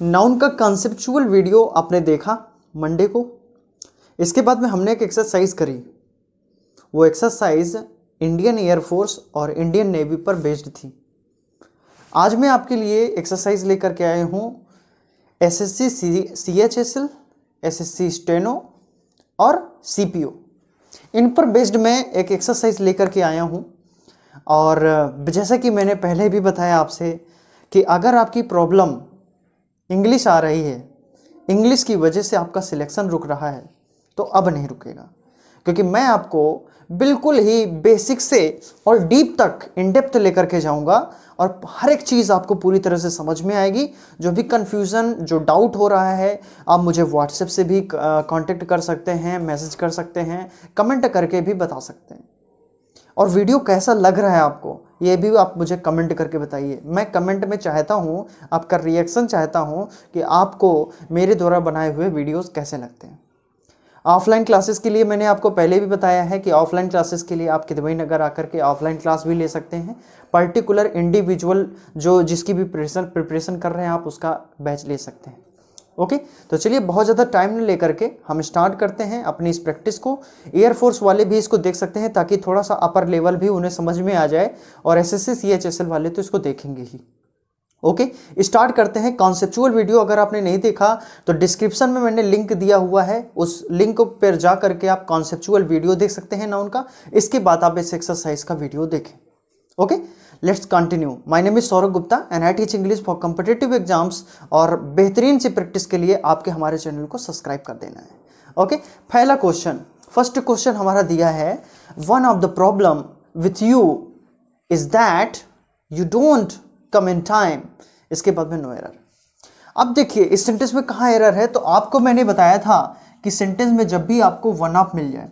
Noun का conceptual video आपने देखा मंडे को। इसके बाद में हमने एक एक्सरसाइज करी, वो एक्सरसाइज इंडियन एयरफोर्स और इंडियन नेवी पर बेस्ड थी। आज मैं आपके लिए एक्सरसाइज लेकर के आया हूँ एसएससी CHSL, एसएससी स्टेनो और CPO, इन पर बेस्ड मैं एक एक्सरसाइज लेकर के आया हूँ। और जैसा कि मैंने पहले भी बताया आपसे कि अगर आपकी प्रॉब्लम इंग्लिश आ रही है, इंग्लिश की वजह से आपका सिलेक्शन रुक रहा है, तो अब नहीं रुकेगा, क्योंकि मैं आपको बिल्कुल ही बेसिक से और डीप तक इन डेप्थ लेकर के जाऊंगा और हर एक चीज़ आपको पूरी तरह से समझ में आएगी। जो भी कन्फ्यूज़न, जो डाउट हो रहा है, आप मुझे व्हाट्सएप से भी कांटेक्ट कर सकते हैं, मैसेज कर सकते हैं, कमेंट करके भी बता सकते हैं। और वीडियो कैसा लग रहा है आपको, ये भी आप मुझे कमेंट करके बताइए। मैं कमेंट में चाहता हूँ, आपका रिएक्शन चाहता हूँ कि आपको मेरे द्वारा बनाए हुए वीडियोस कैसे लगते हैं। ऑफलाइन क्लासेस के लिए मैंने आपको पहले भी बताया है कि ऑफलाइन क्लासेस के लिए आप किदवई नगर आकर के ऑफलाइन क्लास भी ले सकते हैं। पर्टिकुलर इंडिविजुअल जो जिसकी भी प्रिपरेशन कर रहे हैं, आप उसका बैच ले सकते हैं। ओके, तो चलिए बहुत ज़्यादा टाइम न लेकर के हम स्टार्ट करते हैं अपनी इस प्रैक्टिस को। एयरफोर्स वाले भी इसको देख सकते हैं ताकि थोड़ा सा अपर लेवल भी उन्हें समझ में आ जाए, और एसएससी CHSL वाले तो इसको देखेंगे ही। ओके, स्टार्ट करते हैं। कॉन्सेप्चुअल वीडियो अगर आपने नहीं देखा तो डिस्क्रिप्शन में मैंने लिंक दिया हुआ है, उस लिंक पर जा करके आप कॉन्सेप्चुअल वीडियो देख सकते हैं नाउन का। इसके बाद आप इस एक्सरसाइज का वीडियो देखें। Okay, let's continue. My name is Saurabh Gupta and I teach English for competitive exams. और बेहतरीन सी प्रैक्टिस के लिए आपके हमारे चैनल को सब्सक्राइब कर देना है। ओके, पहला क्वेश्चन, फर्स्ट क्वेश्चन हमारा दिया है, one of the problem with you is that you don't come in time. इसके बाद में नो एरर। अब देखिए इस सेंटेंस में कहाँ एरर है, तो आपको मैंने बताया था कि सेंटेंस में जब भी आपको वन ऑफ मिल जाए,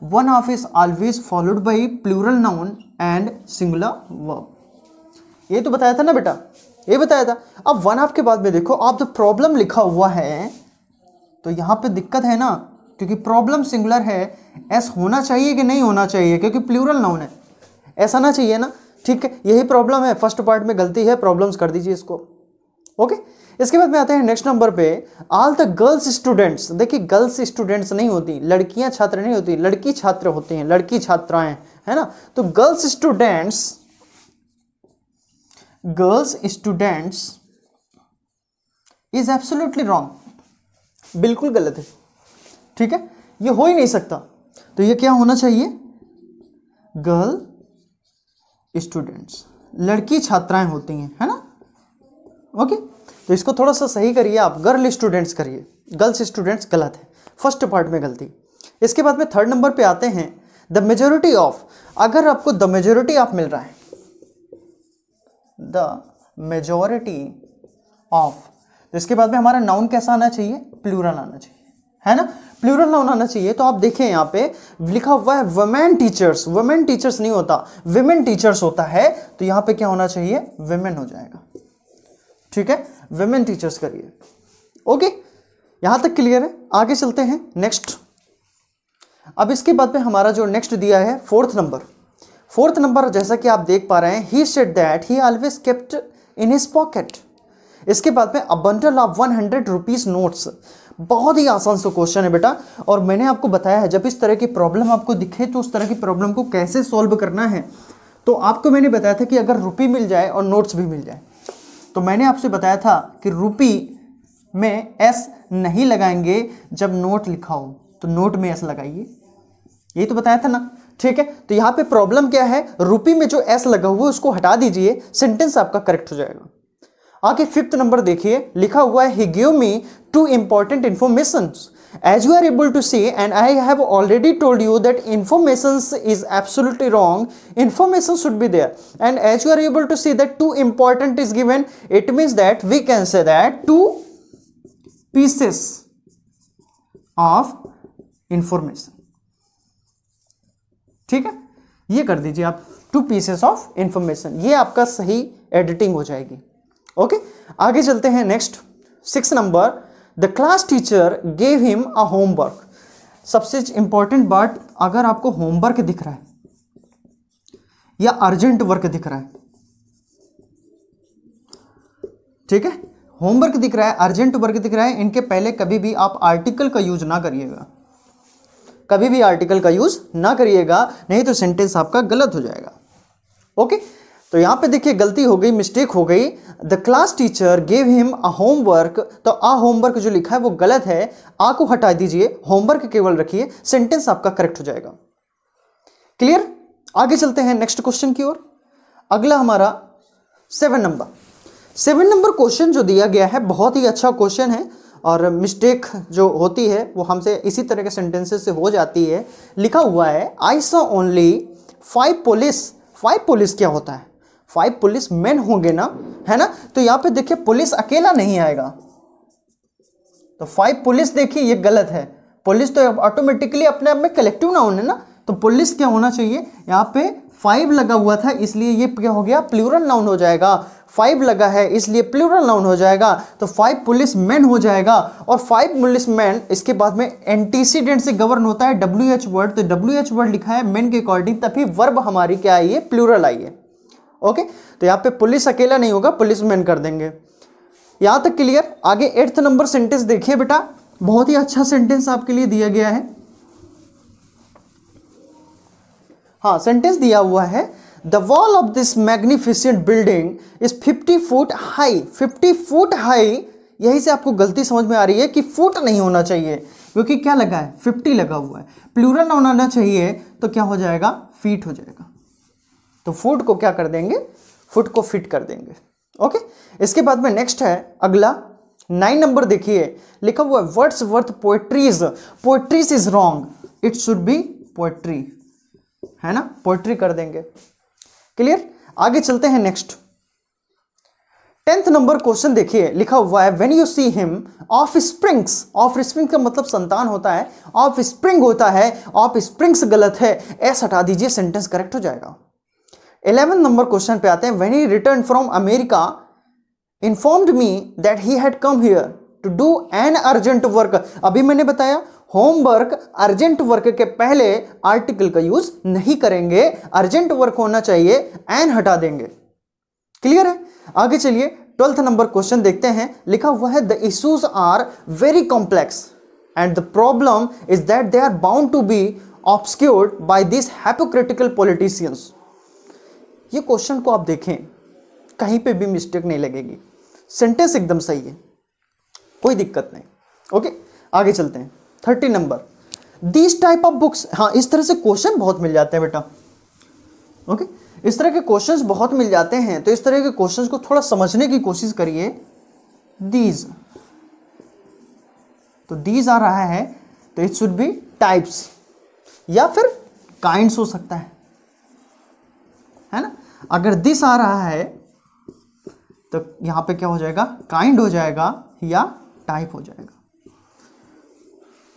one of is always followed by plural noun and singular verb. ये तो बताया था ना बेटा, ये बताया था। अब वन ऑफ के बाद में देखो, आप जो प्रॉब्लम लिखा हुआ है तो यहाँ पे दिक्कत है ना, क्योंकि प्रॉब्लम सिंगुलर है। एस होना चाहिए कि नहीं होना चाहिए, क्योंकि प्लूरल नाउन है, ऐसा ना चाहिए ना। ठीक है, यही प्रॉब्लम है, फर्स्ट पार्ट में गलती है, प्रॉब्लम्स कर दीजिए इसको। ओके, इसके बाद में आते हैं नेक्स्ट नंबर पे, ऑल द गर्ल्स स्टूडेंट्स। देखिए गर्ल्स स्टूडेंट्स नहीं होती, लड़कियां छात्र नहीं होती, लड़की छात्र होते हैं, लड़की छात्राएं, है ना। तो girls students is absolutely wrong, बिल्कुल गलत है। ठीक है, ये हो ही नहीं सकता। तो ये क्या होना चाहिए, गर्ल स्टूडेंट्स, लड़की छात्राएं होती हैं, है ना। ओके, तो इसको थोड़ा सा सही करिए आप, गर्ल स्टूडेंट्स करिए, गर्ल्स स्टूडेंट्स गलत है, फर्स्ट पार्ट में गलती। इसके बाद में थर्ड नंबर पे आते हैं, द मेजोरिटी ऑफ। अगर आपको द मेजोरिटी ऑफ मिल रहा है, द मेजोरिटी ऑफ, तो इसके बाद में हमारा नाउन कैसा आना चाहिए, प्लूरल आना चाहिए, है ना, प्लूरल नाउन आना चाहिए। तो आप देखें यहाँ पे लिखा हुआ है वुमेन टीचर्स, वुमेन टीचर्स नहीं होता, विमेन टीचर्स होता है। तो यहाँ पे क्या होना चाहिए, विमेन हो जाएगा। ठीक है, विमेन टीचर्स करिए। ओके, यहां तक क्लियर है। आगे चलते हैं नेक्स्ट। अब इसके बाद में हमारा जो नेक्स्ट दिया है फोर्थ नंबर, जैसा कि आप देख पा रहे हैं, he said that he always kept in his pocket. इसके बाद में a bundle of 100 rupees notes. बहुत ही आसान सा क्वेश्चन है बेटा, और मैंने आपको बताया है जब इस तरह की प्रॉब्लम आपको दिखे तो उस तरह की प्रॉब्लम को कैसे सॉल्व करना है। तो आपको मैंने बताया था कि अगर रुपी मिल जाए और नोट्स भी मिल जाए, तो मैंने आपसे बताया था कि रुपी में एस नहीं लगाएंगे जब नोट लिखा हो, तो नोट में एस लगाइए, यही तो बताया था ना। ठीक है, तो यहाँ पे प्रॉब्लम क्या है, रुपी में जो एस लगा हुआ है उसको हटा दीजिए, सेंटेंस आपका करेक्ट हो जाएगा। आगे फिफ्थ नंबर देखिए, लिखा हुआ है, ही give me 2 important informations. As you are able to see, and I have already told you that information is absolutely wrong. Information should be there. And as you are able to see that 2 important is given, it means that we can say that 2 pieces of information. ठीक है, ये कर दीजिए आप, 2 pieces of information, ये आपका सही editing हो जाएगी। ओके, आगे चलते हैं next 6 number, the class teacher gave him a homework. सबसे इंपॉर्टेंट बात, अगर आपको होमवर्क दिख रहा है या अर्जेंट वर्क दिख रहा है, ठीक है, होमवर्क दिख रहा है, अर्जेंट वर्क दिख रहा है, इनके पहले कभी भी आप आर्टिकल का यूज ना करिएगा, कभी भी आर्टिकल का यूज ना करिएगा, नहीं तो सेंटेंस आपका गलत हो जाएगा। ओके, तो यहां पे देखिए गलती हो गई, मिस्टेक हो गई। The class teacher gave him a homework, तो आ होमवर्क जो लिखा है वो गलत है, आ को हटा दीजिए, होमवर्क केवल रखिए, सेंटेंस आपका करेक्ट हो जाएगा। क्लियर? आगे चलते हैं नेक्स्ट क्वेश्चन की ओर। अगला हमारा 7 नंबर क्वेश्चन जो दिया गया है बहुत ही अच्छा क्वेश्चन है, और मिस्टेक जो होती है वो हमसे इसी तरह के सेंटेंसेस से हो जाती है। लिखा हुआ है I saw only 5 police. 5 police क्या होता है? 5 पुलिस मैन होंगे ना, है ना? तो यहां पे देखिए पुलिस अकेला नहीं आएगा, तो 5 पुलिस देखिए ये गलत है। पुलिस तो ऑटोमेटिकली अपने आप में कलेक्टिव नाउन है ना, तो पुलिस क्या होना चाहिए? यहाँ पे 5 लगा हुआ था इसलिए ये क्या हो गया? प्लूरल नाउन हो जाएगा। 5 लगा है इसलिए प्लूरल नाउन हो जाएगा, तो 5 पुलिस मैन हो जाएगा। और 5 पुलिस मैन इसके बाद में एंटीसीडेंट से गवर्न होता है WH वर्ड, तो WH वर्ड लिखा है मैन के अकॉर्डिंग, तभी वर्ब हमारी क्या आई है? प्लूरल आई है। ओके, तो यहाँ पे पुलिस अकेला नहीं होगा, पुलिस मैन कर देंगे। यहां तक क्लियर? आगे 8th नंबर सेंटेंस देखिए बेटा, बहुत ही अच्छा सेंटेंस आपके लिए दिया गया है। हाँ, सेंटेंस दिया हुआ है the wall of this magnificent building is 50 foot high. 50 foot high, यही से आपको गलती समझ में आ रही है कि फुट नहीं होना चाहिए, क्योंकि क्या लगा है? 50 लगा हुआ है। प्लूरल नाउन आना चाहिए, तो क्या हो जाएगा? फीट हो जाएगा। तो फुट को क्या कर देंगे? फुट को फिट कर देंगे। ओके, इसके बाद में नेक्स्ट है अगला 9 नंबर देखिए, लिखा हुआ है Wordsworth poetries. Poetries is wrong, it should B poetry, है ना? पोएट्री कर देंगे। क्लियर? आगे चलते हैं नेक्स्ट 10th नंबर क्वेश्चन देखिए, लिखा हुआ है when you see him of springs. Of spring का मतलब संतान होता है, ऑफ स्प्रिंग होता है, ऑफ स्प्रिंग्स गलत है, एस हटा दीजिए, सेंटेंस करेक्ट हो जाएगा। 11 नंबर क्वेश्चन पे आते हैं when he return from America informed me that he had come here to do an urgent work. अभी मैंने बताया होमवर्क अर्जेंट वर्क के पहले आर्टिकल का यूज नहीं करेंगे, अर्जेंट वर्क होना चाहिए, एन हटा देंगे। क्लियर है? आगे चलिए 12th नंबर क्वेश्चन देखते हैं, लिखा हुआ है the issues are very complex and the problem is that they are bound to be obscured by this hypocritical politicians। ये क्वेश्चन को आप देखें, कहीं पे भी मिस्टेक नहीं लगेगी, सेंटेंस एकदम सही है, कोई दिक्कत नहीं। ओके, आगे चलते हैं 30 number this type of books. हाँ, इस तरह से क्वेश्चन बहुत मिल जाते हैं बेटा। ओके, इस तरह के क्वेश्चंस बहुत मिल जाते हैं, तो इस तरह के क्वेश्चंस को थोड़ा समझने की कोशिश करिए। दीज, तो दीज आ रहा है तो इट शुड बी टाइप्स या फिर काइंड्स हो सकता है ना? अगर दिस आ रहा है तो यहां पे क्या हो जाएगा? काइंड हो जाएगा या टाइप हो जाएगा।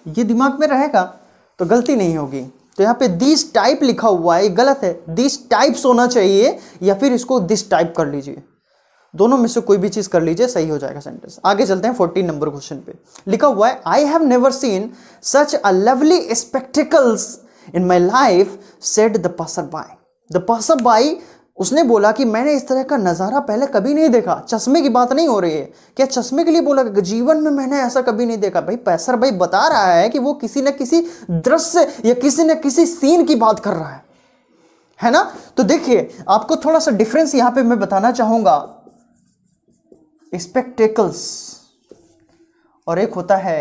ये दिमाग में रहेगा तो गलती नहीं होगी। तो यहां पे दिस टाइप लिखा हुआ है, गलत है, दिस टाइप्स होना चाहिए, या फिर इसको दिस टाइप कर लीजिए, दोनों में से कोई भी चीज कर लीजिए, सही हो जाएगा सेंटेंस। आगे चलते हैं 14 नंबर क्वेश्चन पे, लिखा हुआ है I have never seen such a lovely spectacles in my life said the passer by. The passer by, उसने बोला कि मैंने इस तरह का नज़ारा पहले कभी नहीं देखा। चश्मे की बात नहीं हो रही है, क्या चश्मे के लिए बोला? जीवन में मैंने ऐसा कभी नहीं देखा। भाई पैसर भाई बता रहा है कि वो किसी न किसी दृश्य या किसी न किसी सीन की बात कर रहा है ना? तो देखिए आपको थोड़ा सा डिफरेंस यहां पे मैं बताना चाहूंगा। स्पेक्टेकल्स और एक होता है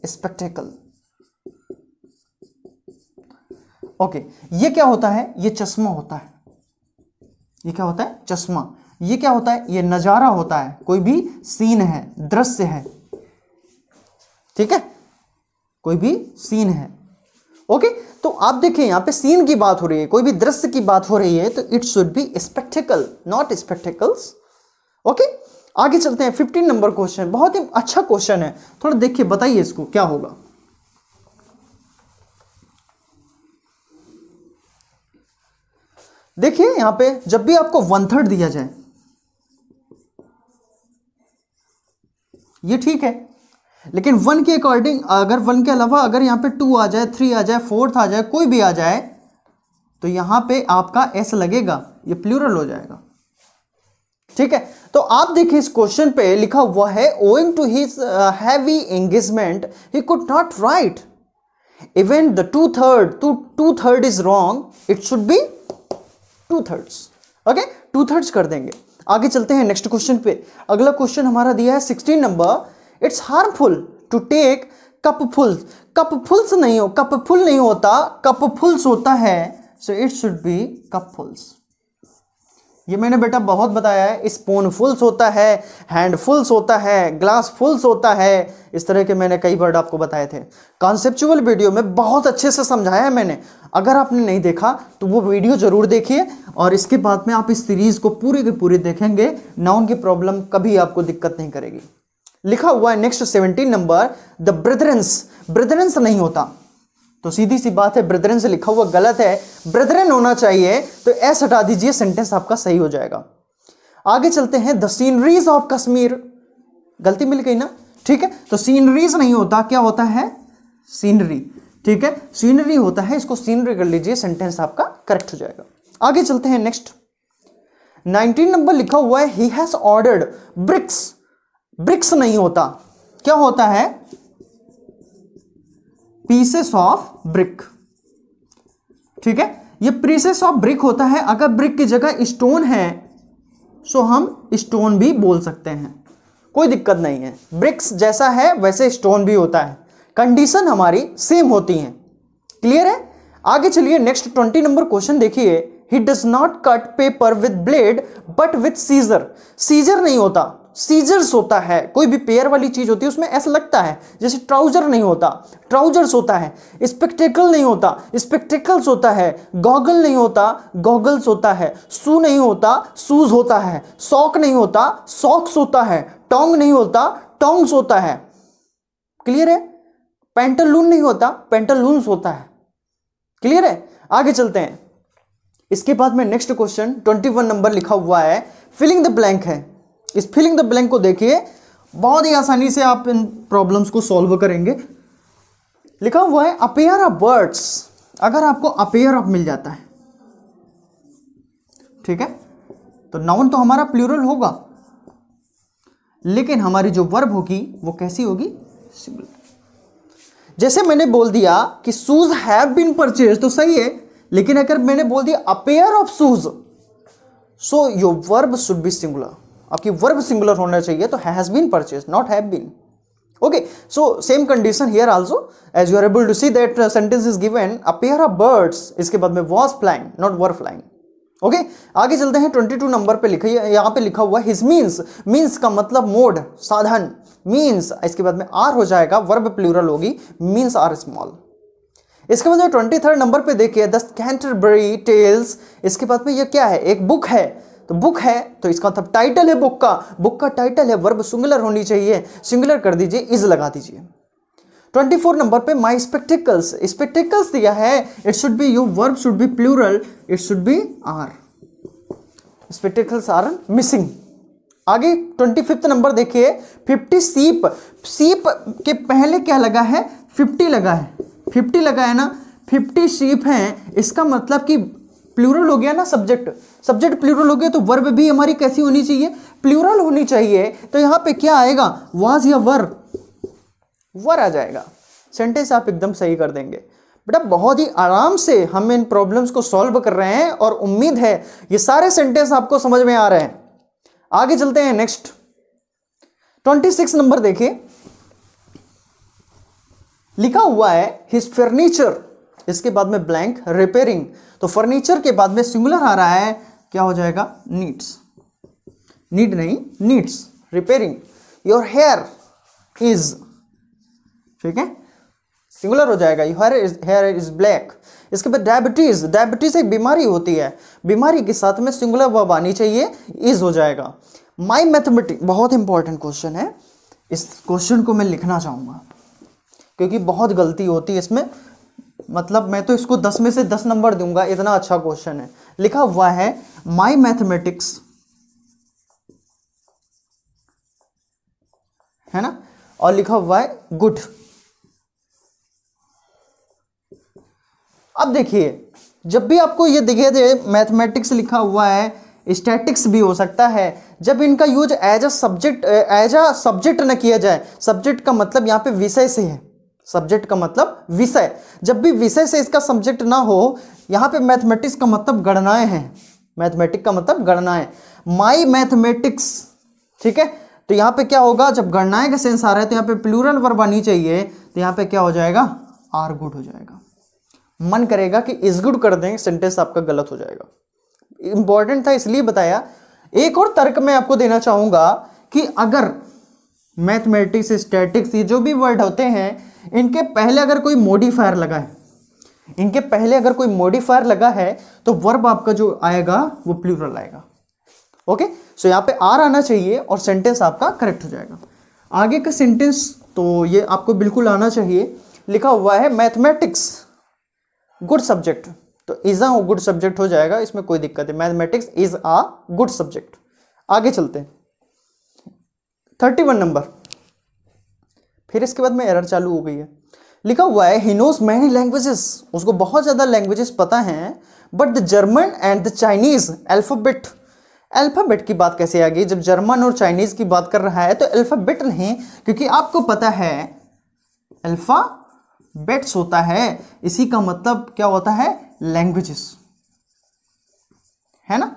स्पेक्टेकल। ओके, ये क्या होता है? ये चश्मा होता है। ये क्या होता है? चश्मा। ये क्या होता है? ये नजारा होता है, कोई भी सीन है, दृश्य है, ठीक है, कोई भी सीन है। ओके, तो आप देखें यहां पे सीन की बात हो रही है, कोई भी दृश्य की बात हो रही है, तो it should B spectacled, not spectacles. Okay, आगे चलते हैं 15 नंबर क्वेश्चन, बहुत ही अच्छा क्वेश्चन है, थोड़ा देखिए, बताइए इसको क्या होगा। देखिए यहां पे जब भी आपको 1/3 दिया जाए, ये ठीक है, लेकिन 1 के अकॉर्डिंग, अगर 1 के अलावा अगर यहां पे 2 आ जाए, 3 आ जाए, 4th आ जाए, कोई भी आ जाए, तो यहां पे आपका एस लगेगा, ये प्लूरल हो जाएगा। ठीक है, तो आप देखिए इस क्वेश्चन पे लिखा हुआ है owing to his heavy engagement he could not write even the two third is wrong, it should be 2/3। Okay, 2/3 कर देंगे। आगे चलते हैं नेक्स्ट क्वेश्चन पे। अगला क्वेश्चन हमारा दिया है 16 number, it's harmful to take cupfuls. Cupfuls नहीं हो, कपफुल नहीं होता, कपफुल्स होता है, so it should be cupfuls. ये मैंने बेटा बहुत बताया है, स्पूनफुल्स होता है, हैंडफुल्स होता है, ग्लासफुल्स होता है, इस तरह के मैंने कई वर्ड आपको बताए थे। कॉन्सेप्चुअल वीडियो में बहुत अच्छे से समझाया है मैंने, अगर आपने नहीं देखा तो वो वीडियो जरूर देखिए, और इसके बाद में आप इस सीरीज को पूरी की पूरी देखेंगे, नाउन की प्रॉब्लम कभी आपको दिक्कत नहीं करेगी। लिखा हुआ है नेक्स्ट 17 नंबर, द ब्रदरन्स। ब्रदरन्स नहीं होता, तो सीधी सी बात है ब्रदरन से लिखा हुआ गलत है, ब्रदरन होना चाहिए, तो एस हटा दीजिए, सेंटेंस आपका सही हो जाएगा। आगे चलते हैं, द सीनरीज ऑफ कश्मीर। गलती मिल गई ना, ठीक है, तो सीनरीज नहीं होता, क्या होता है, सीनरी। ठीक है, सीनरी होता है, इसको सीनरी कर लीजिए, सेंटेंस आपका करेक्ट हो जाएगा। आगे चलते हैं नेक्स्ट 19 नंबर लिखा हुआ है, he has ordered bricks. Bricks नहीं होता, क्या होता है, पीसेस ऑफ ब्रिक। ठीक है, ये पीसेस ऑफ ब्रिक होता है, अगर ब्रिक की जगह स्टोन है सो हम स्टोन भी बोल सकते हैं, कोई दिक्कत नहीं है। ब्रिक्स जैसा है वैसे स्टोन भी होता है, कंडीशन हमारी सेम होती है। क्लियर है। आगे चलिए नेक्स्ट 20 नंबर क्वेश्चन देखिए, he does not cut paper with blade but with scissor. Scissor नहीं होता, सीजर्स होता है। कोई भी पेयर वाली चीज होती है उसमें ऐसा लगता है, जैसे ट्राउजर नहीं होता, ट्राउजर्स होता है। स्पेक्टेकल नहीं होता, स्पेक्टेकल्स होता है। गॉगल नहीं होता, गॉगल्स होता है। शू नहीं होता, शूज होता है। सॉक नहीं होता, सॉक्स होता है। टोंग नहीं होता, टोंग्स होता है। क्लियर है। पेंटालून नहीं होता, पेंटालून्स होता है। क्लियर है। आगे चलते हैं, इसके बाद में नेक्स्ट क्वेश्चन 21 नंबर लिखा हुआ है, फिलिंग द ब्लैंक है। इस फिलिंग द ब्लैंक को देखिए, बहुत ही आसानी से आप इन प्रॉब्लम्स को सॉल्व करेंगे। लिखा हुआ है अपेयर ऑफ बर्ड्स। अगर आपको अपेयर ऑफ मिल जाता है, ठीक है, तो नाउन तो हमारा प्लूरल होगा, लेकिन हमारी जो वर्ब होगी वो कैसी होगी, सिंगुलर। जैसे मैंने बोल दिया कि शूज हैव बीन परचेज, तो सही है, लेकिन अगर मैंने बोल दिया a pair of shoes, so your verb should be singular. आपकी वर्ब सिंगुलर होना चाहिए, तो has been purchase, not have been. Okay, so same condition here also, as you are able to see that sentence is given a pair of birds, इसके बाद में was flying, not were flying. Okay, आगे चलते हैं 22 number पे लिखा, यहां पे लिखा हुआ हिज मीन्स। मीन्स का मतलब मोड, साधन। मीन्स इसके बाद में आर हो जाएगा, वर्ब प्लूरल होगी, मीन्स आर स्मॉल। इसके बाद में 23 नंबर पे देखिए, द कैंटरबरी टेल्स। इसके बाद में ये क्या है, एक बुक है, तो बुक है तो इसका मतलब टाइटल है बुक का, बुक का टाइटल है, वर्ब सिंगुलर होनी चाहिए, सिंगुलर कर दीजिए, इज लगा दीजिए। 24 नंबर पे माई स्पेक्टिकल्स। स्पेक्टिकल्स दिया है, it should be, your verb should be plural, it should be are. Spectacles are missing. आगे 25 नंबर देखिए, 50 सीप। सीप के पहले क्या लगा है, 50 लगा है, 50 लगा है ना, 50 सीप हैं, इसका मतलब कि प्लूरल हो गया ना, सब्जेक्ट, सब्जेक्ट प्लूरल हो गया, तो वर्ब भी हमारी कैसी होनी चाहिए, प्लूरल होनी चाहिए। तो यहां पे क्या आएगा, वाज या वर, वर आ जाएगा। सेंटेंस आप एकदम सही कर देंगे बेटा। बहुत ही आराम से हम इन प्रॉब्लम्स को सॉल्व कर रहे हैं, और उम्मीद है ये सारे सेंटेंस आपको समझ में आ रहे हैं। आगे चलते हैं नेक्स्ट 26 नंबर देखिए, लिखा हुआ है हिज फर्नीचर। इसके बाद में ब्लैंक, रिपेयरिंग। तो फर्नीचर के बाद में सिंगुलर आ रहा है, क्या हो जाएगा, नीड्स। नीड नहीं, needs, repairing. Your here is, ठीक है, सिंगुलर हो जाएगा, योर हेयर इज ब्लैक। इसके बाद डायबिटीज। डायबिटीज एक बीमारी होती है, बीमारी के साथ में सिंगुलर वर्ब आनी चाहिए, इज हो जाएगा। माई मैथमेटिक्स, बहुत इंपॉर्टेंट क्वेश्चन है, इस क्वेश्चन को मैं लिखना चाहूंगा क्योंकि बहुत गलती होती है इसमें, मतलब मैं तो इसको 10 में से 10 नंबर दूंगा, इतना अच्छा क्वेश्चन है। लिखा हुआ है माई मैथमेटिक्स, है ना, और लिखा हुआ है गुड। अब देखिए, जब भी आपको ये दिखे दे मैथमेटिक्स लिखा हुआ है, स्टैटिक्स भी हो सकता है। जब इनका यूज एज अ सब्जेक्ट न किया जाए, सब्जेक्ट का मतलब यहाँ पे विषय से है, सब्जेक्ट का मतलब विषय, जब भी विषय से इसका सब्जेक्ट ना हो, यहाँ पे मैथमेटिक्स का मतलब गणनाएं हैं, मैथमेटिक्स का मतलब गणनाएं, माई मैथमेटिक्स, ठीक है। तो यहाँ पे क्या होगा, जब गणनाएं का सेंस आ रहा है तो यहाँ पे प्लूरल वर्ब आनी चाहिए, तो यहाँ पे क्या हो जाएगा, आर गुड हो जाएगा। मन करेगा कि इज गुड कर दें, सेंटेंस आपका गलत हो जाएगा। इंपॉर्टेंट था इसलिए बताया। एक और तर्क मैं आपको देना चाहूंगा कि अगर मैथमेटिक्स, स्टैटिक्स, ये जो भी वर्ड होते हैं, इनके पहले अगर कोई मॉडिफायर लगा है, इनके पहले अगर कोई मॉडिफायर लगा है तो वर्ब आपका जो आएगा वो प्लूरल आएगा। ओके, सो यहाँ पे आर आना चाहिए और सेंटेंस आपका करेक्ट हो जाएगा। आगे का सेंटेंस तो ये आपको बिल्कुल आना चाहिए। लिखा हुआ है मैथमेटिक्स गुड सब्जेक्ट, तो इज अ गुड सब्जेक्ट हो जाएगा, इसमें कोई दिक्कत है। Mathematics is a good subject. आगे चलते हैं 31 नंबर, फिर इसके बाद में एरर चालू हो गई है। लिखा हुआ है ही नोज मैनी लैंग्वेजेस, उसको बहुत ज्यादा लैंग्वेजेस पता हैं, but the German and the Chinese alphabet, alphabet की बात कैसे आ गई, जब जर्मन और चाइनीज की बात कर रहा है तो अल्फाबेट नहीं, क्योंकि आपको पता है अल्फाबेट्स होता है, इसी का मतलब क्या होता है, लैंग्वेजेस, है ना,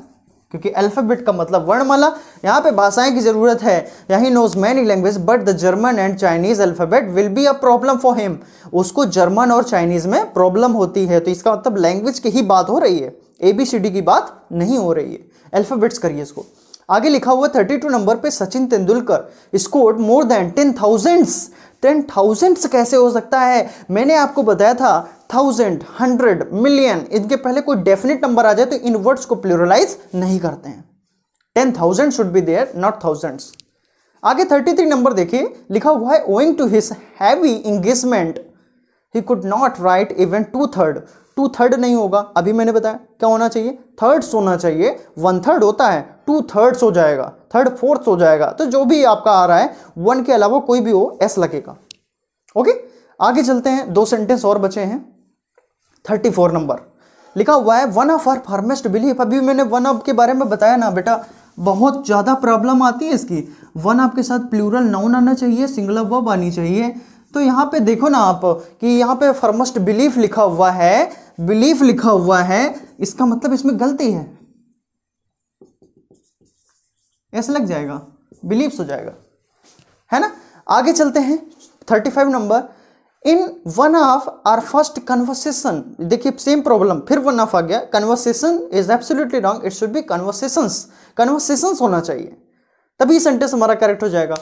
क्योंकि अल्फाबेट का मतलब वर्णमाला। यहाँ पे भाषाएं की जरूरत है, यही knows many language but the German and Chinese alphabet will be a problem for him, उसको जर्मन और चाइनीज में प्रॉब्लम होती है, तो इसका मतलब लैंग्वेज की ही बात हो रही है, ABCD की बात नहीं हो रही है। अल्फाबेट्स करिए इसको। आगे लिखा हुआ 32 नंबर पे Sachin Tendulkar scored more than 10,000। 10,000 कैसे हो सकता है, मैंने आपको बताया था 1000, 100, मिलियन, इनके पहले कोई डेफिनेट नंबर आ जाए तो इन वर्ड्स को प्लूरलाइज नहीं करते हैं। 10,000 should be there, not thousands. आगे 33 नंबर देखिए, लिखा हुआ है owing to his heavy engagement he could not write even 2/3। 2/3 नहीं होगा, अभी मैंने बताया क्या होना चाहिए, थर्ड्स होना चाहिए। 1/3 होता है, 2/3 हो जाएगा, 3rd 4th हो जाएगा, तो जो भी आपका आ रहा है 1 के अलावा कोई भी हो एस लगेगा। ओके, आगे चलते हैं, 2 सेंटेंस और बचे हैं। 34 नंबर लिखा हुआ है वन ऑफ आवर फार्मेस्ट बिलीफ, अभी मैंने वन ऑफ के बारे में बताया ना बेटा, बहुत ज्यादा प्रॉब्लम आती है इसकी। वन ऑफ के साथ प्लूरल नाउन आना चाहिए, सिंगुलर वर्ब आनी चाहिए। तो यहाँ पे देखो ना आप कि यहाँ पे फर्मस्ट बिलीफ लिखा हुआ है, बिलीफ लिखा हुआ है, इसका मतलब इसमें गलती है, ऐसा लग जाएगा, बिलीव्स हो जाएगा, है ना। आगे चलते हैं 35 number, in one of our first conversation, देखिए सेम प्रॉब्लम, फिर वन ऑफ आ गया, conversation is absolutely wrong, it should be conversations, conversations होना चाहिए, तभी सेंटेंस हमारा करेक्ट हो जाएगा।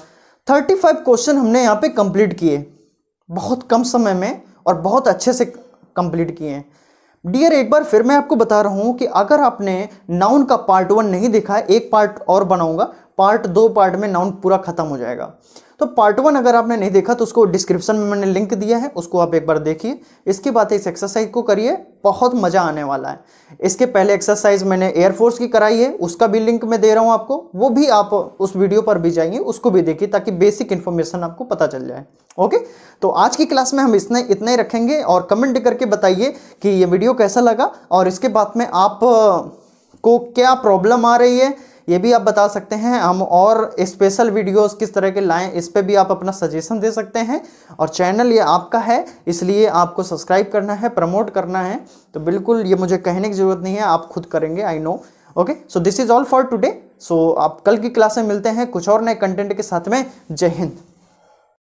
35 क्वेश्चन हमने यहाँ पे कंप्लीट किए, बहुत कम समय में और बहुत अच्छे से कंप्लीट किए हैं। डियर, एक बार फिर मैं आपको बता रहा हूं कि अगर आपने नाउन का पार्ट 1 नहीं देखा है, एक पार्ट और बनाऊंगा, पार्ट 2 पार्ट में नाउन पूरा खत्म हो जाएगा। तो पार्ट 1 अगर आपने नहीं देखा तो उसको डिस्क्रिप्शन में मैंने लिंक दिया है, उसको आप एक बार देखिए। इसके बाद इस एक्सरसाइज को करिए, बहुत मजा आने वाला है। इसके पहले एक्सरसाइज मैंने एयरफोर्स की कराई है, उसका भी लिंक मैं दे रहा हूं आपको, वो भी आप उस वीडियो पर भी जाइए, उसको भी देखिए, ताकि बेसिक इन्फॉर्मेशन आपको पता चल जाए। ओके, तो आज की क्लास में हम इतना ही रखेंगे, और कमेंट करके बताइए कि ये वीडियो कैसा लगा, और इसके बाद में आप को क्या प्रॉब्लम आ रही है ये भी आप बता सकते हैं। हम और स्पेशल वीडियोस किस तरह के लाएं, इस पे भी आप अपना सजेशन दे सकते हैं। और चैनल ये आपका है, इसलिए आपको सब्सक्राइब करना है, प्रमोट करना है, तो बिल्कुल ये मुझे कहने की ज़रूरत नहीं है, आप खुद करेंगे, I know. Okay, so this is all for today. So आप कल की क्लास में मिलते हैं कुछ और नए कंटेंट के साथ में। जय हिंद।